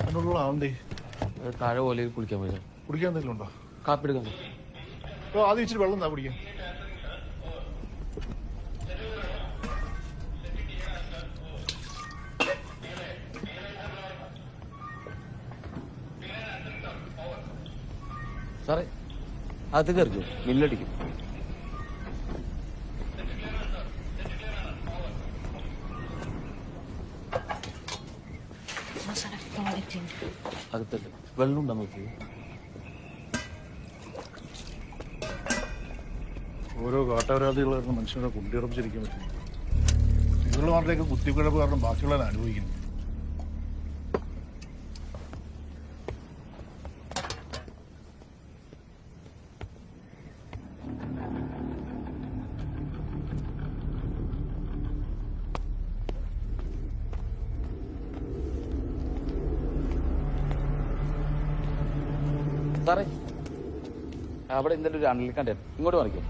അതിനുള്ള ആവണ്ടേ? താഴെ പോലെ കുളിക്കാൻ പോയത്. കുടിക്കാൻ എന്തെങ്കിലും ഉണ്ടോ? കാപ്പി എടുക്കാൻ. ആദ്യം ഇച്ചിരി വെള്ളം എന്താ കുടിക്കാൻ? സാറേ അത് കയറിക്കോ, മില്ലടിക്കും. അകത്തല്ലേ വെള്ളം ഉണ്ടോ നോക്കി? ഓരോ കാട്ടപരാധികളായിരുന്നു മനുഷ്യനെ കുണ്ടിയുറപ്പിച്ചിരിക്കാൻ പറ്റും. ഇവരുടെ മാത്രമേക്ക് കുത്തിക്കുഴപ്പ് കാരണം ബാക്കിയുള്ളവരെ അനുഭവിക്കുന്നു. സാറേ അവിടെ ഇന്നലെ ഒരു അണിൽ കണ്ടായിരുന്നു, ഇങ്ങോട്ട് മറിക്കും.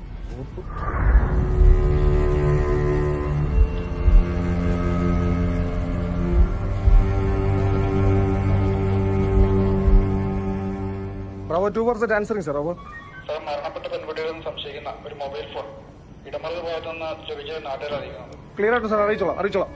Bravo 2% answering sir. അപ്പോൾ സാർ മരണപ്പെട്ട പെൺകുട്ടികളിൽ നിന്ന് സംശയിക്കുന്ന ഒരു മൊബൈൽ ഫോൺ ഇടമറുക ഭാഗത്തുനിന്ന് ലഭിച്ച നാട്ടുകാർ അറിയിക്കുന്നത്. ക്ലിയർ ആയിട്ട് സാർ അറിയിച്ചോളാം.